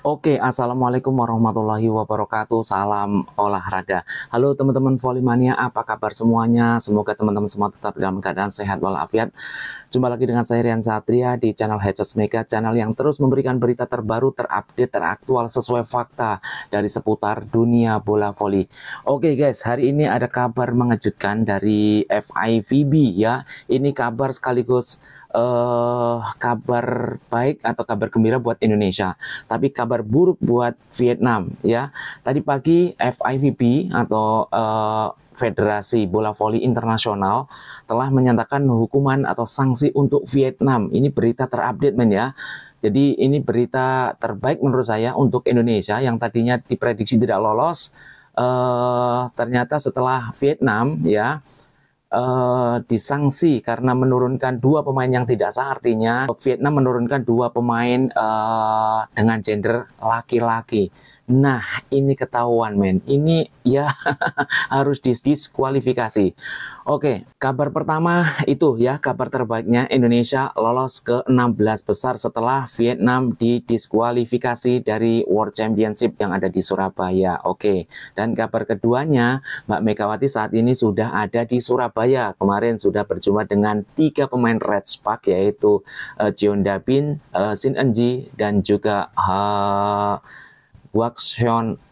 Oke, assalamualaikum warahmatullahi wabarakatuh. Salam olahraga. Halo teman-teman Volley apa kabar semuanya? Semoga teman-teman semua tetap dalam keadaan sehat walafiat. Jumpa lagi dengan saya Rian Satria di channel Headshot Mega, channel yang terus memberikan berita terbaru, terupdate, teraktual sesuai fakta dari seputar dunia bola voli. Oke guys, hari ini ada kabar mengejutkan dari FIVB ya. Ini kabar sekaligus kabar baik atau kabar gembira buat Indonesia, tapi kabar buruk buat Vietnam ya. Tadi pagi FIVB atau Federasi Bola Voli Internasional telah menyatakan hukuman atau sanksi untuk Vietnam. Ini berita terupdate men ya. Jadi ini berita terbaik menurut saya untuk Indonesia yang tadinya diprediksi tidak lolos. Ternyata setelah Vietnam ya disanksi karena menurunkan dua pemain yang tidak sah, artinya Vietnam menurunkan dua pemain dengan gender laki-laki. Nah, ini ketahuan men, ini ya harus didiskualifikasi. Oke, kabar pertama itu ya, kabar terbaiknya Indonesia lolos ke 16 besar setelah Vietnam didiskualifikasi dari World Championship yang ada di Surabaya. Oke, dan kabar keduanya Mbak Megawati saat ini sudah ada di Surabaya. Kemarin sudah berjumpa dengan 3 pemain Red Spark, yaitu Jeonda Bin, Shin Eun-ji, dan juga Hwang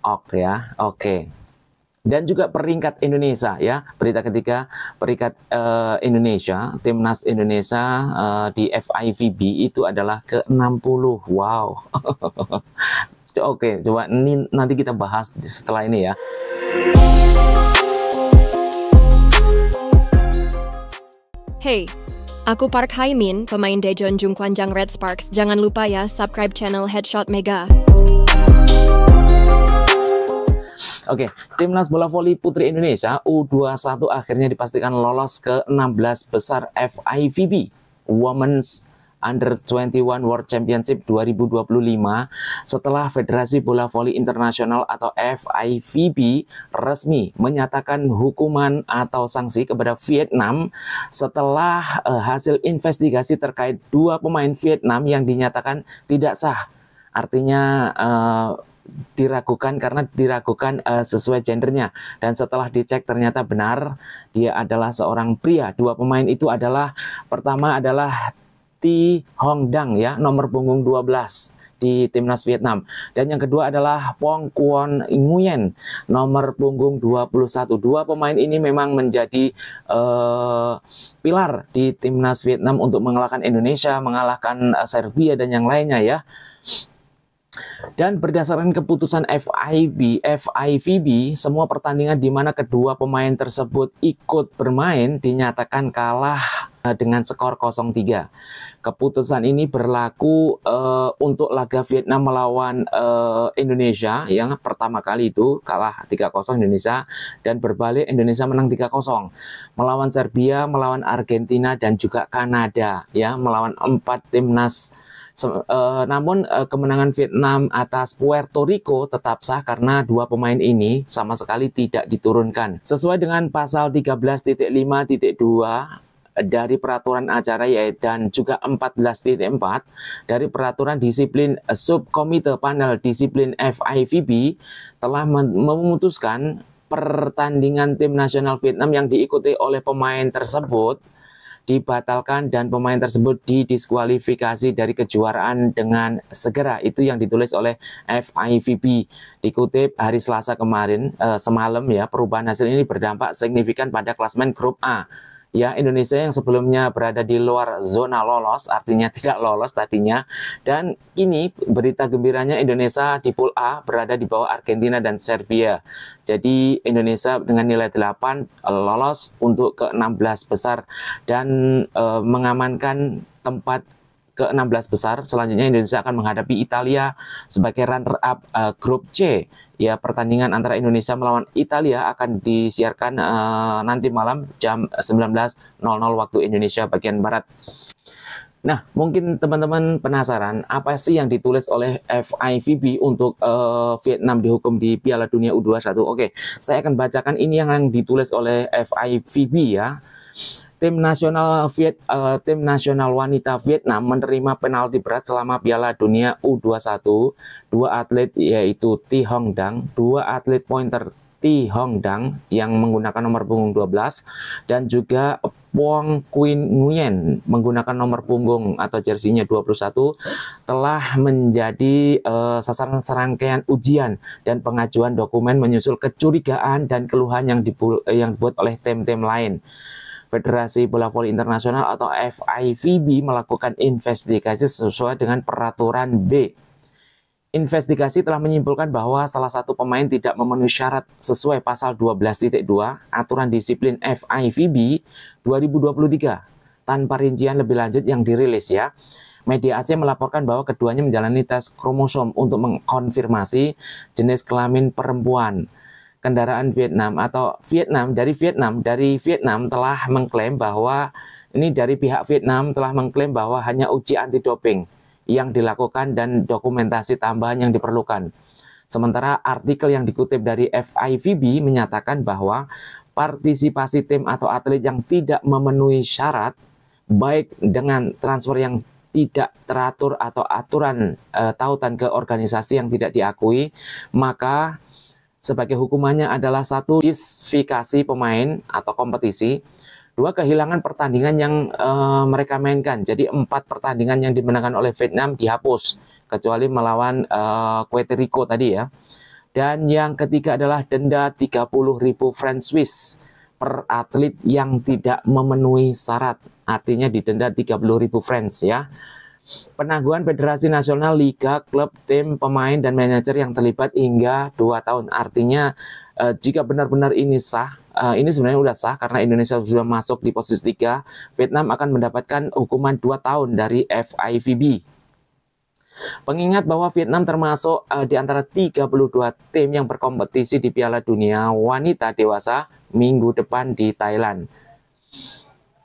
Ok ya. Oke. Dan juga peringkat Indonesia ya. Berita ketiga, peringkat Indonesia, timnas Indonesia di FIVB itu adalah ke-60. Wow. Oke, coba ini nanti kita bahas setelah ini ya. Hey, aku Park Haimin, pemain Daejeon Jungkwanjang Red Sparks. Jangan lupa ya, subscribe channel Headshot Mega. Oke, timnas bola voli putri Indonesia U21 akhirnya dipastikan lolos ke 16 besar FIVB Women's Under 21 World Championship 2025 setelah Federasi Bola Voli Internasional atau FIVB resmi menyatakan hukuman atau sanksi kepada Vietnam setelah hasil investigasi terkait dua pemain Vietnam yang dinyatakan tidak sah. Artinya diragukan karena diragukan sesuai gendernya, dan setelah dicek ternyata benar dia adalah seorang pria. Dua pemain itu adalah, pertama adalah Thi Hong Dang ya, nomor punggung 12 di timnas Vietnam, dan yang kedua adalah Pong Quon Nguyen, nomor punggung 21. Dua pemain ini memang menjadi pilar di timnas Vietnam untuk mengalahkan Indonesia, mengalahkan Serbia dan yang lainnya ya. Dan berdasarkan keputusan FIVB, semua pertandingan di mana kedua pemain tersebut ikut bermain dinyatakan kalah dengan skor 0-3. Keputusan ini berlaku untuk laga Vietnam melawan Indonesia yang pertama kali itu kalah 3-0 Indonesia, dan berbalik Indonesia menang 3-0. Melawan Serbia, melawan Argentina, dan juga Kanada ya, melawan 4 timnas. Namun kemenangan Vietnam atas Puerto Rico tetap sah karena dua pemain ini sama sekali tidak diturunkan. Sesuai dengan pasal 13.5.2 dari peraturan acara dan juga 14.4 dari peraturan disiplin subkomite panel disiplin FIVB telah memutuskan pertandingan tim nasional Vietnam yang diikuti oleh pemain tersebut dibatalkan dan pemain tersebut didiskualifikasi dari kejuaraan dengan segera. Itu yang ditulis oleh FIVB. Dikutip hari Selasa kemarin, semalam ya, perubahan hasil ini berdampak signifikan pada klasemen grup A. Ya, Indonesia yang sebelumnya berada di luar zona lolos, artinya tidak lolos tadinya, dan kini berita gembiranya Indonesia di pool A berada di bawah Argentina dan Serbia. Jadi Indonesia dengan nilai 8 lolos untuk ke-16 besar dan mengamankan tempat ke-16 besar. Selanjutnya Indonesia akan menghadapi Italia sebagai runner-up grup C. Ya, pertandingan antara Indonesia melawan Italia akan disiarkan nanti malam jam 19.00 waktu Indonesia bagian Barat. Nah, mungkin teman-teman penasaran apa sih yang ditulis oleh FIVB untuk Vietnam dihukum di Piala Dunia U21. Oke, saya akan bacakan ini yang ditulis oleh FIVB ya. Tim nasional wanita Vietnam menerima penalti berat selama Piala Dunia U21. Dua atlet yaitu Thi Hong Dang, dua atlet pointer Thi Hong Dang yang menggunakan nomor punggung 12 dan juga Wong Queen Nguyen menggunakan nomor punggung atau jersinya 21 telah menjadi sasaran serangkaian ujian dan pengajuan dokumen menyusul kecurigaan dan keluhan yang dibuat oleh tim-tim lain. Federasi Bola Voli Internasional atau FIVB melakukan investigasi sesuai dengan peraturan B. Investigasi telah menyimpulkan bahwa salah satu pemain tidak memenuhi syarat sesuai pasal 12.2 aturan disiplin FIVB 2023 tanpa rincian lebih lanjut yang dirilis ya. Media Asia melaporkan bahwa keduanya menjalani tes kromosom untuk mengkonfirmasi jenis kelamin perempuan. Kendaraan Vietnam atau dari Vietnam telah mengklaim bahwa dari pihak Vietnam telah mengklaim bahwa hanya uji anti doping yang dilakukan dan dokumentasi tambahan yang diperlukan. Sementara artikel yang dikutip dari FIVB menyatakan bahwa partisipasi tim atau atlet yang tidak memenuhi syarat baik dengan transfer yang tidak teratur atau aturan tautan ke organisasi yang tidak diakui, maka sebagai hukumannya adalah 1. Diskualifikasi pemain atau kompetisi, 2. Kehilangan pertandingan yang mereka mainkan. Jadi 4 pertandingan yang dimenangkan oleh Vietnam dihapus, kecuali melawan Puerto Rico tadi ya. Dan yang ketiga adalah denda 30.000 franc Swiss per atlet yang tidak memenuhi syarat. Artinya didenda 30.000 franc ya. Penangguhan Federasi Nasional, Liga, klub, tim, pemain, dan manajer yang terlibat hingga 2 tahun. Artinya jika benar-benar ini sah, ini sebenarnya sudah sah karena Indonesia sudah masuk di posisi 3, Vietnam akan mendapatkan hukuman 2 tahun dari FIVB. Pengingat bahwa Vietnam termasuk di antara 32 tim yang berkompetisi di Piala Dunia Wanita Dewasa minggu depan di Thailand.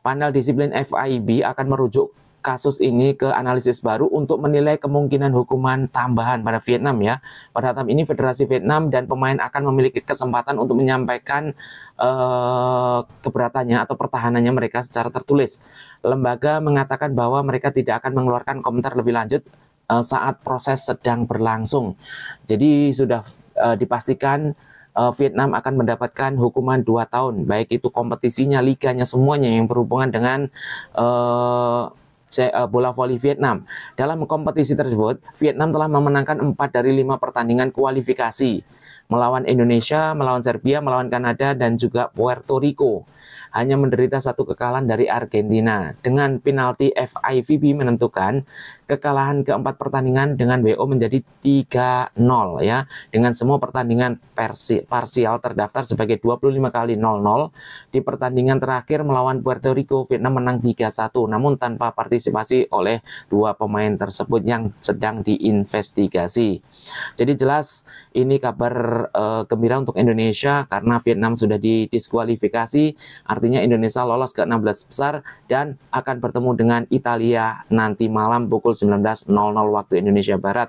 Panel disiplin FIVB akan merujuk kasus ini ke analisis baru untuk menilai kemungkinan hukuman tambahan pada Vietnam ya. Pada tahap ini Federasi Vietnam dan pemain akan memiliki kesempatan untuk menyampaikan keberatannya atau pertahanannya mereka secara tertulis. Lembaga mengatakan bahwa mereka tidak akan mengeluarkan komentar lebih lanjut saat proses sedang berlangsung. Jadi sudah dipastikan Vietnam akan mendapatkan hukuman 2 tahun, baik itu kompetisinya, liganya, semuanya yang berhubungan dengan bola voli Vietnam. Dalam kompetisi tersebut, Vietnam telah memenangkan 4 dari 5 pertandingan kualifikasi, melawan Indonesia, melawan Serbia, melawan Kanada, dan juga Puerto Rico. Hanya menderita 1 kekalahan dari Argentina. Dengan penalti, FIVB menentukan kekalahan keempat pertandingan dengan WO menjadi 3-0 ya. Dengan semua pertandingan parsial terdaftar sebagai 25 kali 0-0. Di pertandingan terakhir melawan Puerto Rico, Vietnam menang 3-1 namun tanpa partisipasi oleh 2 pemain tersebut yang sedang diinvestigasi. Jadi jelas ini kabar gembira untuk Indonesia karena Vietnam sudah didiskualifikasi. Artinya Indonesia lolos ke 16 besar dan akan bertemu dengan Italia nanti malam pukul 19.00 waktu Indonesia Barat.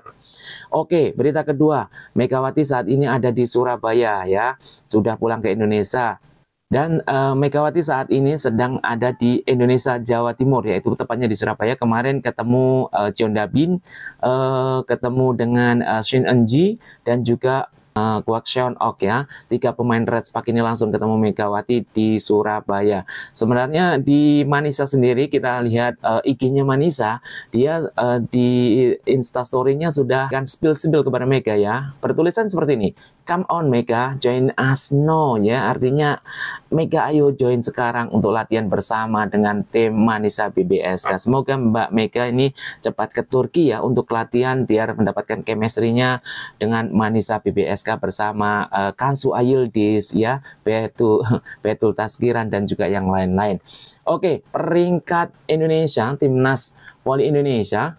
Oke, berita kedua, Megawati saat ini ada di Surabaya ya, sudah pulang ke Indonesia. Dan Megawati saat ini sedang ada di Indonesia Jawa Timur, yaitu tepatnya di Surabaya. Kemarin ketemu Cheon Da Bin, ketemu dengan Shin Eun-ji dan juga Kwak Seon Ok ya. 3 pemain Red Spark ini langsung ketemu Megawati di Surabaya. Sebenarnya di Manisa sendiri kita lihat IG-nya Manisa, dia di Instastory-nya sudah kan spill kepada Mega ya. Bertulisan seperti ini, "Come on Mega, join us now" ya. Artinya Mega ayo join sekarang untuk latihan bersama dengan tim Manisa BBSK. Semoga Mbak Mega ini cepat ke Turki ya untuk latihan biar mendapatkan chemistry-nya dengan Manisa BBSK bersama Kansu Ayildis ya, Betul Taskiran dan juga yang lain-lain. Oke, peringkat Indonesia, Timnas Voli Indonesia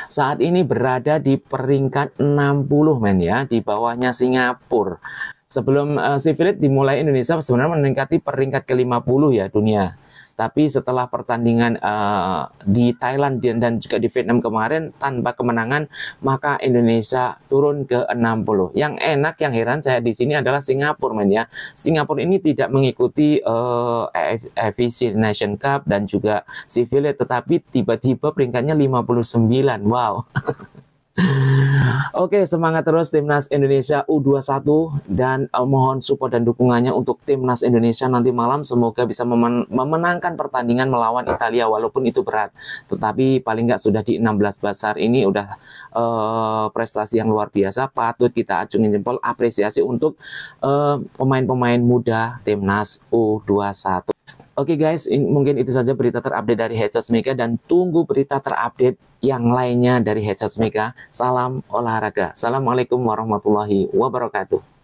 saat ini berada di peringkat 60 men ya, di bawahnya Singapura. Sebelum Sivilit dimulai, Indonesia sebenarnya meningkati peringkat ke-50 ya dunia. Tapi setelah pertandingan di Thailand dan juga di Vietnam kemarin tanpa kemenangan, maka Indonesia turun ke 60. Yang enak, yang heran saya di sini adalah Singapura, men ya. Singapura ini tidak mengikuti AFC Nation Cup dan juga Civil, tetapi tiba-tiba peringkatnya 59. Wow. Oke, semangat terus Timnas Indonesia U21 dan mohon support dan dukungannya untuk Timnas Indonesia nanti malam. Semoga bisa memenangkan pertandingan melawan Italia walaupun itu berat. Tetapi paling nggak sudah di 16 besar ini udah prestasi yang luar biasa. Patut kita acungin jempol, apresiasi untuk pemain-pemain muda Timnas U21. Oke guys, mungkin itu saja berita terupdate dari Headshots Mega dan tunggu berita terupdate yang lainnya dari Headshots Mega. Salam olahraga. Assalamualaikum warahmatullahi wabarakatuh.